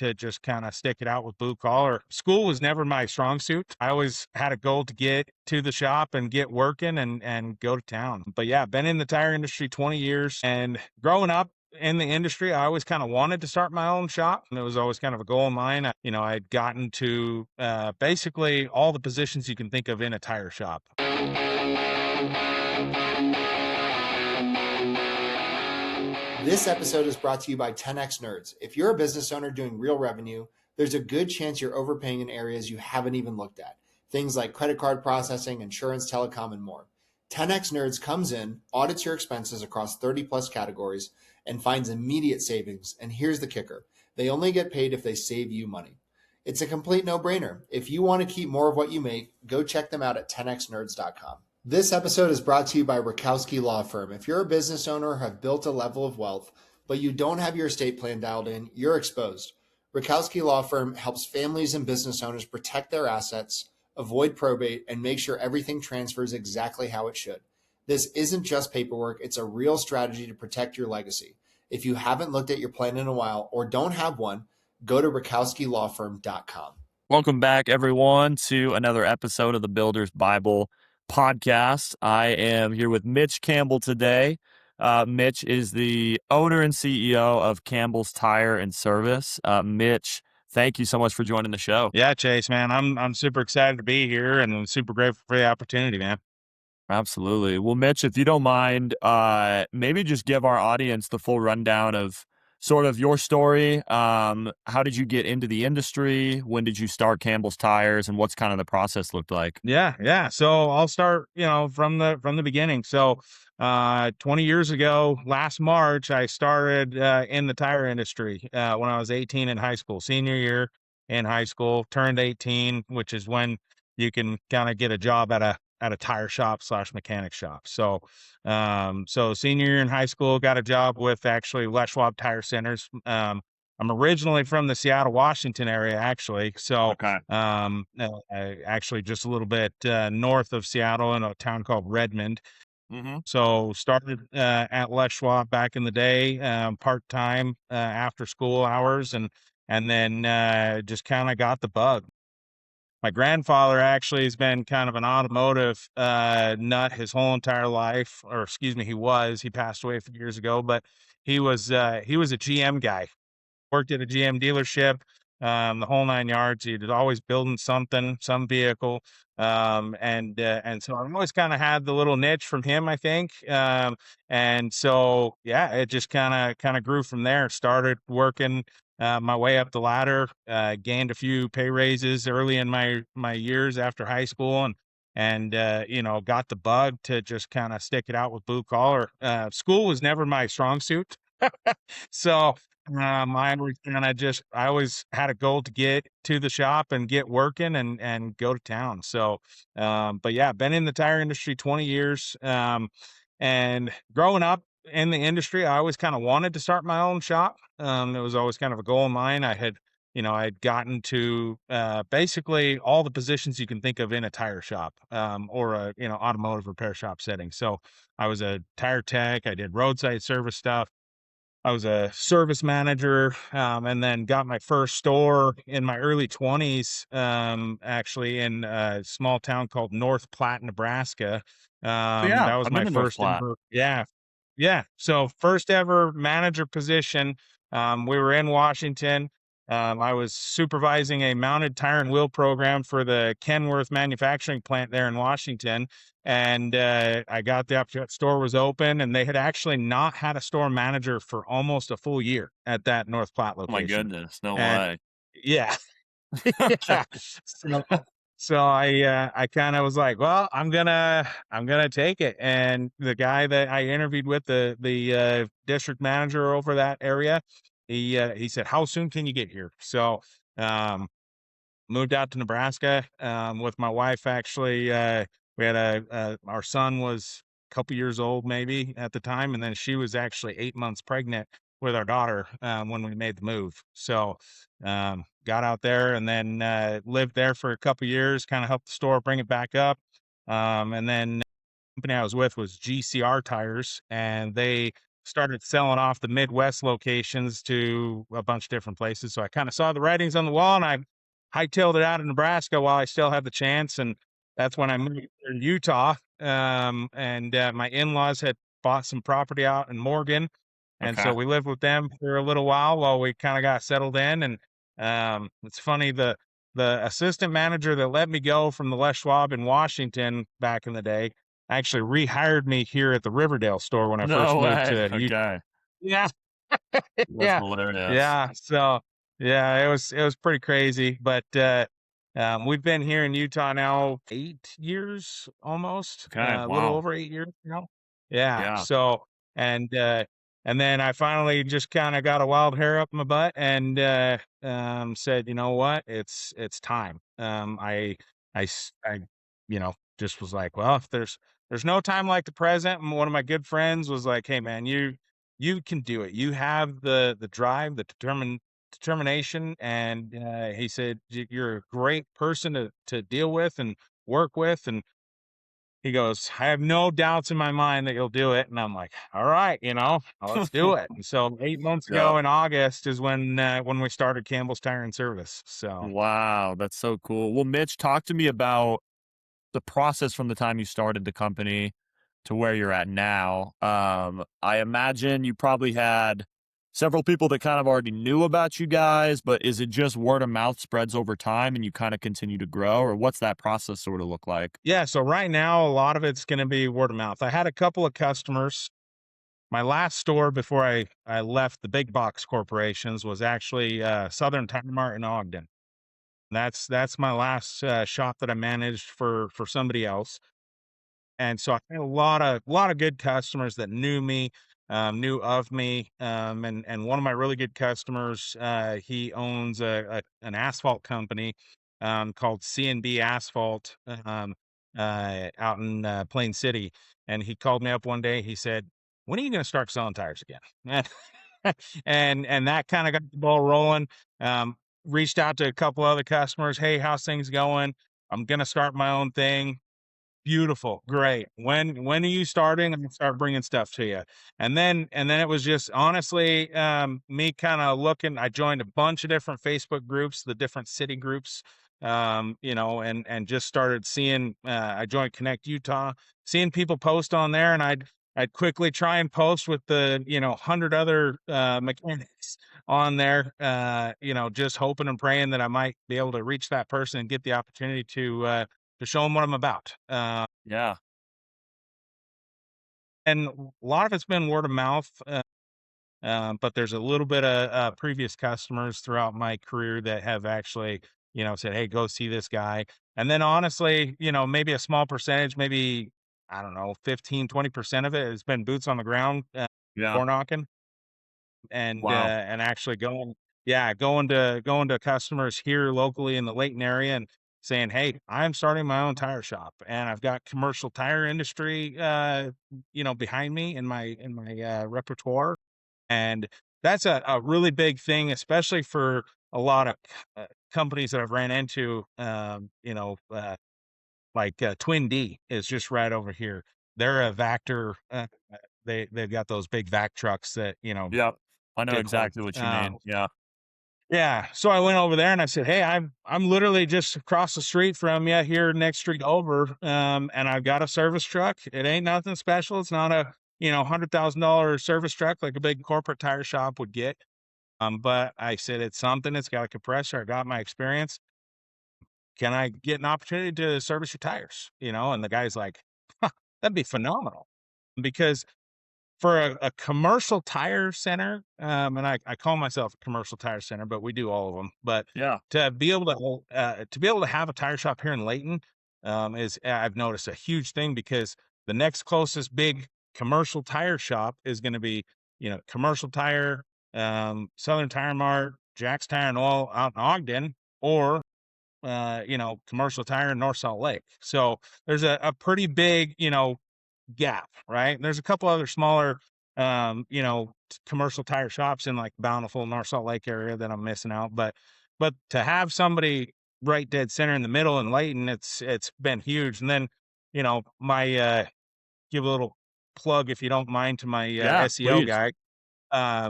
to just kind of stick it out with blue collar. School was never my strong suit. I always had a goal to get to the shop and get working and go to town. But yeah, been in the tire industry 20 years, and growing up in the industry, I always kind of wanted to start my own shop. And it was always kind of a goal of mine. I'd gotten to basically all the positions you can think of in a tire shop. This episode is brought to you by 10X Nerds. If you're a business owner doing real revenue, there's a good chance you're overpaying in areas you haven't even looked at. Things like credit card processing, insurance, telecom, and more. 10X Nerds comes in, audits your expenses across 30 plus categories, and finds immediate savings. And here's the kicker. They only get paid if they save you money. It's a complete no-brainer. If you want to keep more of what you make, go check them out at 10xnerds.com. This episode is brought to you by Rakowski Law Firm. If you're a business owner or have built a level of wealth, but you don't have your estate plan dialed in, you're exposed. Rakowski Law Firm helps families and business owners protect their assets, avoid probate, and make sure everything transfers exactly how it should. This isn't just paperwork, it's a real strategy to protect your legacy. If you haven't looked at your plan in a while or don't have one, go to rakowskilawfirm.com. Welcome back, everyone, to another episode of the Builder's Bible podcast. I am here with Mitch Campbell today. Mitch is the owner and CEO of Campbell's Tire and Service. Mitch, thank you so much for joining the show. Yeah, Chase, man, I'm super excited to be here, and I'm super grateful for the opportunity, man. Absolutely. Well, Mitch, if you don't mind, maybe just give our audience the full rundown of sort of your story. How did you get into the industry? When did you start Campbell's Tires, and what's kind of the process looked like? Yeah. So I'll start, from the beginning. So, 20 years ago, last March, I started in the tire industry when I was 18 in high school, senior year in high school, turned 18, which is when you can kind of get a job at a tire shop / mechanic shop. So senior year in high school, got a job with actually Les Schwab Tire Centers. I'm originally from the Seattle, Washington area, actually. So, Okay. actually just a little bit north of Seattle in a town called Redmond. Mm-hmm. So started at Les Schwab back in the day, part-time after school hours, and then just kind of got the bug. My grandfather actually has been kind of an automotive nut his whole entire life, or excuse me, he passed away a few years ago, but he was a GM guy, worked at a GM dealership, the whole nine yards. He was always building something, some vehicle. And so I've always kind of had the little niche from him, I think. And so, yeah, it just kind of grew from there. Started working my way up the ladder, gained a few pay raises early in my years after high school, and got the bug to just kind of stick it out with blue collar. School was never my strong suit. So, I always had a goal to get to the shop and get working and go to town. So, but yeah, been in the tire industry 20 years. And growing up in the industry, I always kind of wanted to start my own shop. It was always kind of a goal of mine. I'd gotten to basically all the positions you can think of in a tire shop or a automotive repair shop setting. So I was a tire tech. I did roadside service stuff. I was a service manager, and then got my first store in my early 20s, actually in a small town called North Platte, Nebraska. Yeah, That was I'm my in the North first Platte. ever, yeah. So first ever manager position. We were in Washington. I was supervising a mounted tire and wheel program for the Kenworth manufacturing plant there in Washington. And I got the opportunity. The store was open, and they had actually not had a store manager for almost a full year at that North Platte Oh my location. goodness, no And way. yeah, Okay. yeah. So I kind of was like, well, I'm gonna take it. And the guy that I interviewed with, the district manager over that area, he said, how soon can you get here? So moved out to Nebraska with my wife. Actually, we had our son was a couple years old maybe at the time, and then she was actually 8 months pregnant with our daughter when we made the move. So got out there and then lived there for a couple years, kind of helped the store bring it back up. And then the company I was with was GCR Tires, and they started selling off the Midwest locations to a bunch of different places. So I kind of saw the writings on the wall, and I hightailed it out of Nebraska while I still had the chance. And that's when I moved to Utah. And my in-laws had bought some property out in Morgan. And Okay. so we lived with them for a little while we kind of got settled in. And it's funny, the assistant manager that let me go from the Les Schwab in Washington back in the day actually rehired me here at the Riverdale store when I first No moved way. to Utah. Okay. Yeah. That's Yeah. hilarious. Yeah. So yeah, it was pretty crazy. But we've been here in Utah now 8 years almost, Okay. a little Wow. over 8 years now. Yeah. Yeah. So and then I finally just kind of got a wild hair up my butt and said, you know what, it's time. I just was like, well, if there's no time like the present. And one of my good friends was like, hey man, you can do it. You have the drive, the determination. And he said, You're a great person to deal with and work with. And he goes, I have no doubts in my mind that you'll do it. And I'm like, all right, let's do it. And so 8 months Yeah. ago in August is when we started Campbell's Tire and Service. So Wow. That's so cool. Well, Mitch, talk to me about the process from the time you started the company to where you're at now. I imagine you probably had several people that kind of already knew about you guys, but is it just word of mouth spreads over time and you kind of continue to grow, or what's that process sort of look like? yeah, so right now a lot of it's going to be word of mouth. I had a couple of customers. My last store before I left the big box corporations was actually Southern Tire Mart in Ogden. That's my last shop that I managed for somebody else. And so I had a lot of good customers that knew me, knew of me. And one of my really good customers, he owns an asphalt company called C&B Asphalt out in Plain City. And he called me up one day. He said, "When are you going to start selling tires again?" And that kind of got the ball rolling. Reached out to a couple other customers. Hey, how's things going? I'm going to start my own thing. Beautiful, great. When are you starting? I'm gonna start bringing stuff to you. And then it was just honestly me kind of looking. I joined a bunch of different Facebook groups, the different city groups, and just started seeing. I joined Connect Utah, seeing people post on there, and I'd quickly try and post with the 100 other mechanics on there, just hoping and praying that I might be able to reach that person and get the opportunity to show them what I'm about. Yeah. And a lot of it's been word of mouth, but there's a little bit of previous customers throughout my career that have actually, said, "Hey, go see this guy." And then honestly, maybe a small percentage, maybe I don't know, 15-20% of it has been boots on the ground, Yeah. door knocking. Wow. And actually going to customers here locally in the Layton area and saying, "Hey, I'm starting my own tire shop, and I've got commercial tire industry, behind me in my repertoire." And that's a really big thing, especially for a lot of companies that I've ran into. Like Twin D is just right over here. They're a Vector. They've got those big vac trucks that Yep. I know dig holes. exactly what you mean. Yeah. Yeah, so I went over there and I said, "Hey, I'm literally just across the street from you here, next street over, and I've got a service truck. It ain't nothing special. It's not a $100,000 service truck like a big corporate tire shop would get. But I said it's something. It's got a compressor. I got my experience. Can I get an opportunity to service your tires? And the guy's like, "Huh, that'd be phenomenal," because for a commercial tire center, and I call myself a commercial tire center, but we do all of them. But Yeah. to be able to have a tire shop here in Layton, is I've noticed a huge thing because the next closest big commercial tire shop is going to be commercial tire, Southern Tire Mart, Jack's Tire and Oil out in Ogden, or commercial tire in North Salt Lake. So there's a pretty big gap, right? And there's a couple other smaller, commercial tire shops in like Bountiful, North Salt Lake area that I'm missing out. But to have somebody right dead center in the middle in Layton, it's been huge. And then, my give a little plug, if you don't mind, to my Yeah, SEO please. guy.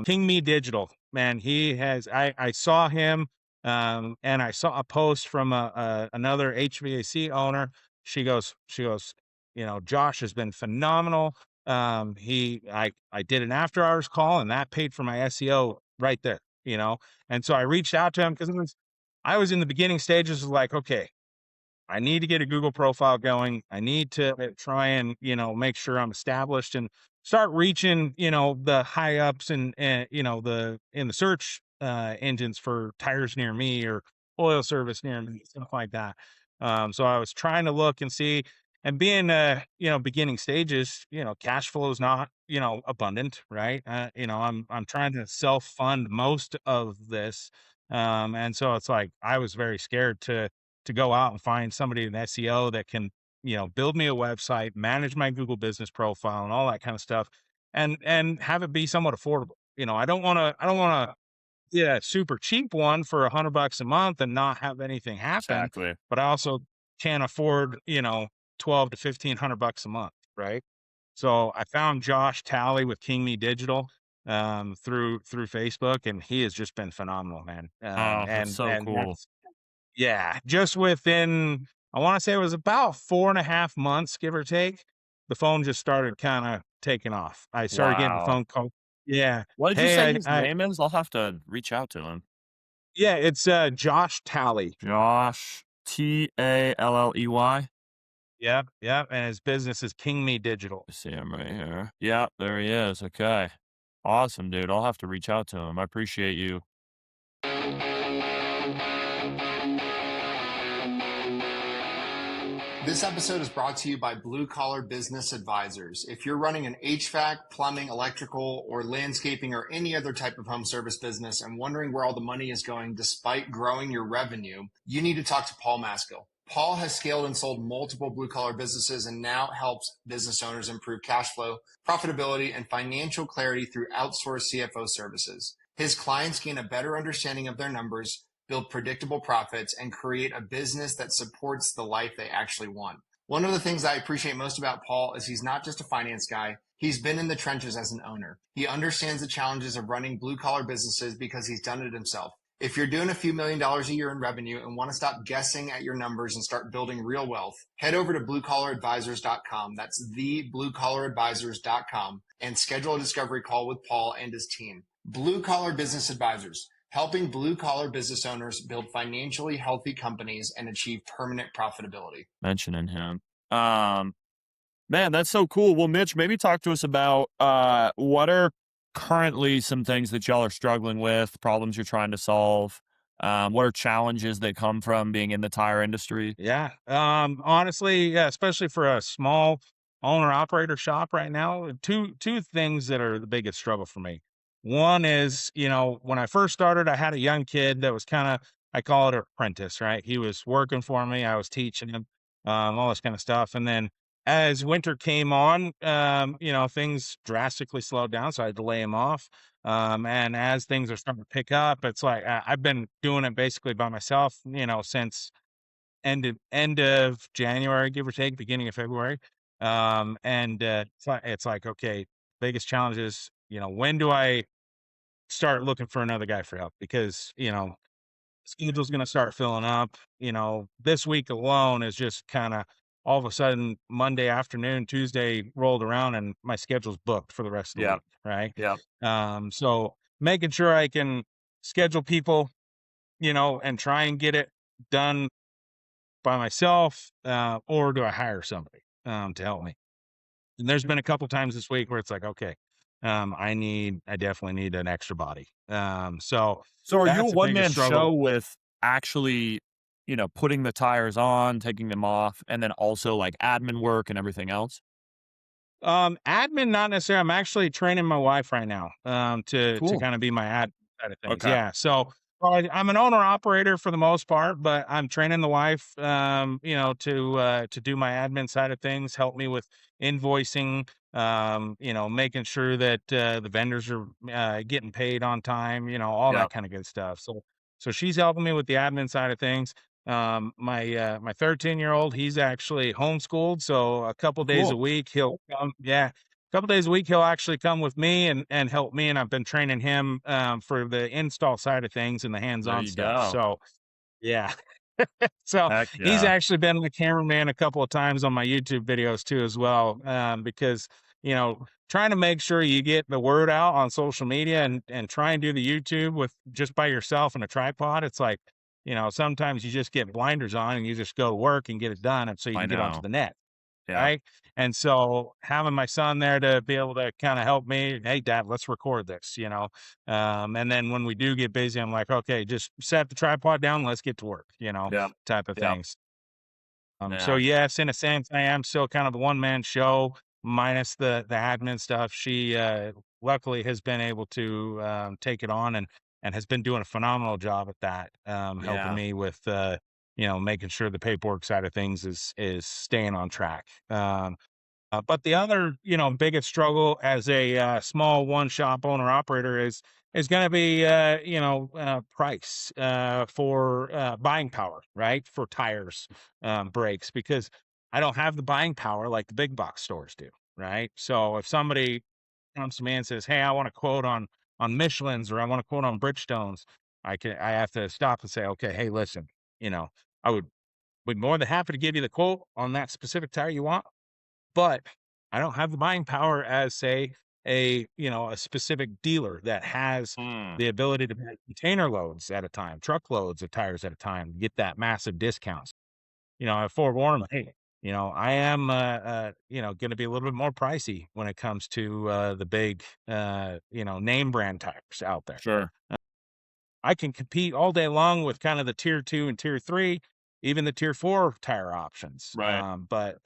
King Me Digital, man, he has. I saw him, and I saw a post from another HVAC owner. She goes, Josh has been phenomenal. I did an after hours call, and that paid for my SEO right there. And so I reached out to him because I was in the beginning stages of like, okay, I need to get a Google profile going. I need to try and, make sure I'm established and start reaching, the high ups and in the search engines for tires near me or oil service near me, stuff like that. So I was trying to look and see, and being, beginning stages, cash flow is not, abundant, right? I'm trying to self fund most of this. And so it's like, I was very scared to go out and find somebody in SEO that can, build me a website, manage my Google business profile and all that kind of stuff and have it be somewhat affordable. I don't want to get a super cheap one for $100 a month and not have anything happen, Exactly. but I also can't afford, 12 to $1,500 a month. Right. So I found Josh Talley with King Me Digital through Facebook, and he has just been phenomenal, man. Oh, that's so And cool. that's yeah, just within, I want to say it was about 4.5 months, give or take, the phone just started kind of taking off. I started getting Wow. phone call. Yeah. What did you Hey, say his name is? I'll have to reach out to him. yeah, it's Josh Talley. Josh, Talley. Yep. Yep. And his business is King Me Digital. I see him right here. Yeah, there he is. Okay. Awesome, dude. I'll have to reach out to him. I appreciate you. This episode is brought to you by Blue Collar Business Advisors. If you're running an HVAC, plumbing, electrical, or landscaping, or any other type of home service business and wondering where all the money is going despite growing your revenue, you need to talk to Paul Maskill. Paul has scaled and sold multiple blue collar businesses and now helps business owners improve cash flow, profitability, and financial clarity through outsourced CFO services. His clients gain a better understanding of their numbers, build predictable profits, and create a business that supports the life they actually want. One of the things I appreciate most about Paul is he's not just a finance guy. He's been in the trenches as an owner. He understands the challenges of running blue collar businesses because he's done it himself. If you're doing a few $1,000,000 a year in revenue and want to stop guessing at your numbers and start building real wealth, head over to bluecollaradvisors.com. That's thebluecollaradvisors.com and schedule a discovery call with Paul and his team. Blue Collar Business Advisors, helping blue collar business owners build financially healthy companies and achieve permanent profitability. Mentioning him. Man, that's so cool. Well, Mitch, maybe talk to us about what are currently some things that y'all are struggling with, problems you're trying to solve. What are challenges that come from being in the tire industry? Yeah. Honestly, yeah, especially for a small owner operator shop right now, two things that are the biggest struggle for me. One is, when I first started, I had a young kid that was kind of, I call it an apprentice, right? He was working for me. I was teaching him, all this kind of stuff. And then as winter came on, things drastically slowed down. So I had to lay him off. And as things are starting to pick up, it's like I've been doing it basically by myself, since end of January, give or take, beginning of February. And it's like, okay, biggest challenge is, when do I start looking for another guy for help? Because, schedule's going to start filling up. This week alone is just kind of all of a sudden Monday afternoon, Tuesday rolled around and my schedule's booked for the rest of the Yeah. week. Right. Yeah. So making sure I can schedule people, and try and get it done by myself, or do I hire somebody to help me? And there's been a couple times this week where it's like, okay, I definitely need an extra body. So are you a That's the biggest one-man show struggle. with actually, putting the tires on, taking them off, and then also like admin work and everything else? Admin, not necessarily. I'm actually training my wife right now, to Cool. kind of be my admin side of things. Okay. Yeah. So, well, I'm an owner operator for the most part, but I'm training the wife, to do my admin side of things, help me with invoicing, making sure that the vendors are getting paid on time, all Yeah. that kind of good stuff. So she's helping me with the admin side of things. My 13-year-old, he's actually homeschooled, so a couple days a Cool. week he'll come. Yeah, couple days a week, he'll actually come with me and help me. And I've been training him for the install side of things and the There hands-on you stuff. go. So yeah. So Heck he's yeah. actually been the cameraman a couple of times on my YouTube videos too, as well. Because, trying to make sure you get the word out on social media and try and do the YouTube with just by yourself and a tripod. It's like, sometimes you just get blinders on and you just go to work and get it done. And so you I can get onto know. the net. Yeah. Right. And so having my son there to be able to kind of help me, hey, dad, let's record this. And then when we do get busy, I'm like, okay, just set the tripod down. Let's get to work, Yeah. type of Yeah. things. So Yeah. yes, in a sense, I am still kind of the one man show minus the admin stuff. She luckily has been able to take it on and has been doing a phenomenal job at that, helping Yeah. me with making sure the paperwork side of things is staying on track. But the other, biggest struggle as a small one shop owner operator is going to be, price for buying power, right? For tires, brakes, because I don't have the buying power like the big box stores do, right? So if somebody comes to me and says, "Hey, I want a quote on Michelin's or I want a quote on Bridgestones," I have to stop and say, "Okay, hey, listen, you know, I would be more than happy to give you the quote on that specific tire you want, but I don't have the buying power as, say, a specific dealer that has Mm. the ability to buy container loads at a time, truckloads of tires at a time, get that massive discounts. I forewarn them, hey, I am, going to be a little bit more pricey when it comes to the big, name brand tires out there. Sure. I can compete all day long with kind of the tier 2 and tier 3, even the tier 4 tire options. Right. But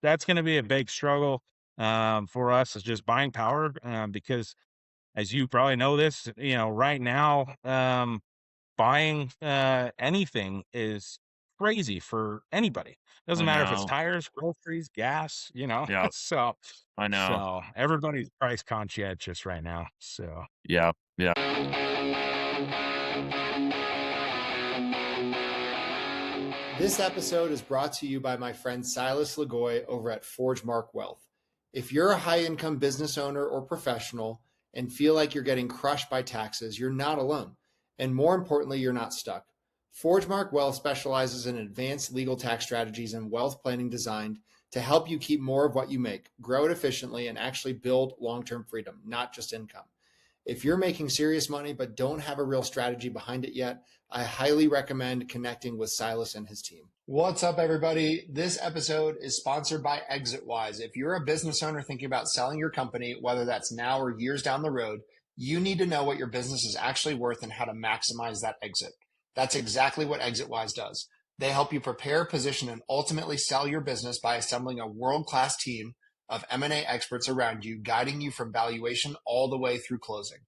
that's going to be a big struggle for us is just buying power because as you probably know this, right now buying anything is crazy for anybody. Doesn't I matter if it's know. tires, groceries, gas. Yeah. so I know. so everybody's price conscientious right now. So Yeah. Yeah. This episode is brought to you by my friend Silas Lagoy over at ForgeMark Wealth. If you're a high income business owner or professional and feel like you're getting crushed by taxes, you're not alone. And more importantly, you're not stuck. ForgeMark Wealth specializes in advanced legal tax strategies and wealth planning designed to help you keep more of what you make, grow it efficiently, and actually build long term freedom, not just income. If you're making serious money but don't have a real strategy behind it yet, I highly recommend connecting with Silas and his team. What's up, everybody? This episode is sponsored by Exitwise. If you're a business owner thinking about selling your company, whether that's now or years down the road, you need to know what your business is actually worth and how to maximize that exit. That's exactly what Exitwise does. They help you prepare, position, and ultimately sell your business by assembling a world-class team of M&A experts around you, guiding you from valuation all the way through closing.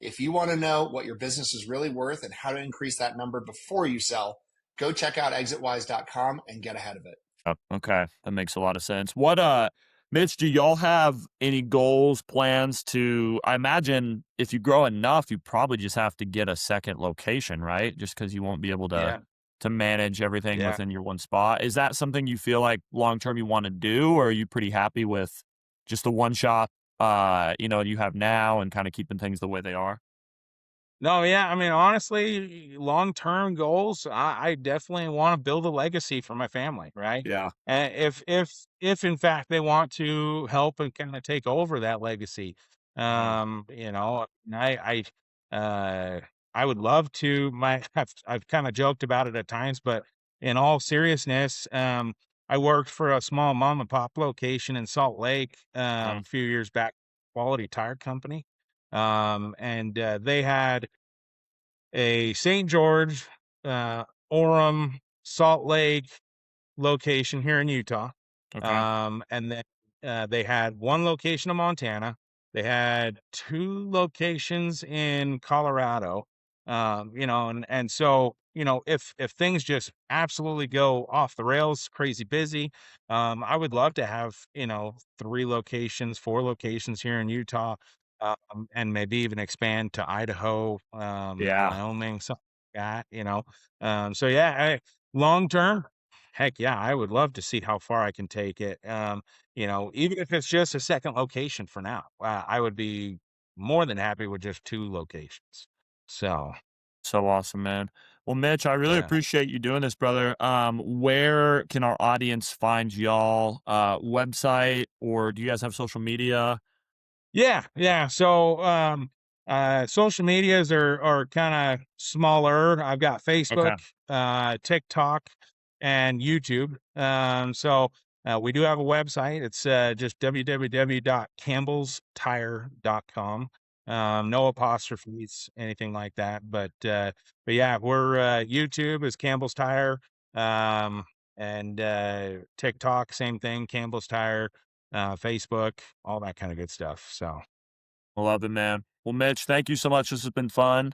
If you want to know what your business is really worth and how to increase that number before you sell, go check out exitwise.com and get ahead of it. Oh, okay. That makes a lot of sense. Mitch, do y'all have any goals, plans I imagine if you grow enough, you probably just have to get a second location, right? Just because you won't be able yeah, to manage everything yeah. within your one spot. Is that something you feel like long term you want to do, or are you pretty happy with just the one shop you have now and kind of keeping things the way they are? No, yeah. I mean, honestly, long-term goals, I definitely want to build a legacy for my family, right? Yeah. And if in fact they want to help and kind of take over that legacy, Mhm. I I would love to. I've kind of joked about it at times, but in all seriousness, I worked for a small mom and pop location in Salt Lake a few years back, Quality Tire Company, and they had a St. George, Orem, Salt Lake location here in Utah. Okay. And then they had one location in Montana. They had two locations in Colorado. And so, if things just absolutely go off the rails, crazy busy, I would love to have, three locations, four locations here in Utah, and maybe even expand to Idaho, Yeah. Wyoming, something like that. So yeah, long term, heck yeah, I would love to see how far I can take it. Even if it's just a second location for now, I would be more than happy with just 2 locations. So, So awesome, man. Well, Mitch, I really yeah. appreciate you doing this, brother. Where can our audience find y'all? Website, or do you guys have social media? Yeah, yeah. So, social medias are kind of smaller. I've got Facebook, Okay. TikTok, and YouTube. We do have a website. It's just www.campbellstire.com. No apostrophes, anything like that. But yeah, we're YouTube is Campbell's Tire, and TikTok, same thing, Campbell's Tire, Facebook, all that kind of good stuff. So I love it, man. Well, Mitch, thank you so much. This has been fun.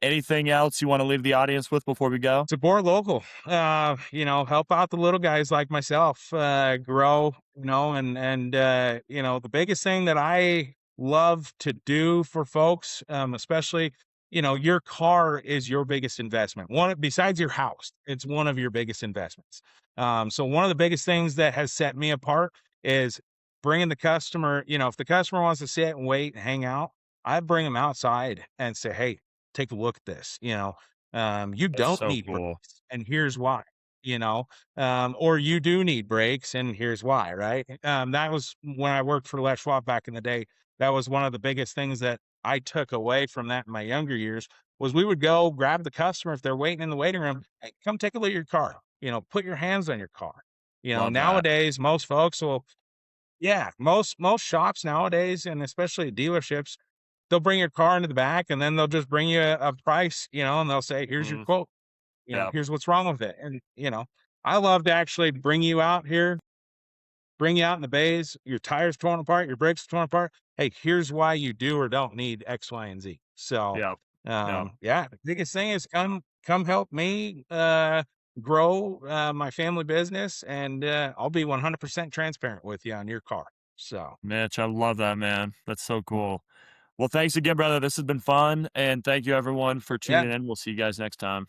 Anything else you want to leave the audience with before we go? support local, help out the little guys like myself, grow, the biggest thing that I love to do for folks, especially, your car is your biggest investment. One besides your house, it's one of your biggest investments. So one of the biggest things that has set me apart is bringing the customer, if the customer wants to sit and wait and hang out, I bring them outside and say, hey, take a look at this, you That's don't so need cool. brakes, and here's why, or you do need brakes, and here's why, right? That was when I worked for Les Schwab back in the day. That was one of the biggest things that I took away from that in my younger years was we would go grab the customer if they're waiting in the waiting room. Hey, come take a look at your car. Put your hands on your car. Love that. Nowadays most folks will, yeah, most shops nowadays, and especially dealerships, they'll bring your car into the back and then they'll just bring you a price, and they'll say, here's your Mhm. quote, Yeah. here's what's wrong with it. And, I love to actually bring you out here, bring you out in the bays, your tires torn apart, your brakes torn apart. Hey, here's why you do or don't need X, Y, and Z. So, Yeah. Yeah. yeah, the biggest thing is come help me, grow, my family business, and, I'll be 100% transparent with you on your car. So, Mitch, I love that, man. That's so cool. Well, thanks again, brother. This has been fun. And thank you, everyone, for yeah. tuning in. We'll see you guys next time.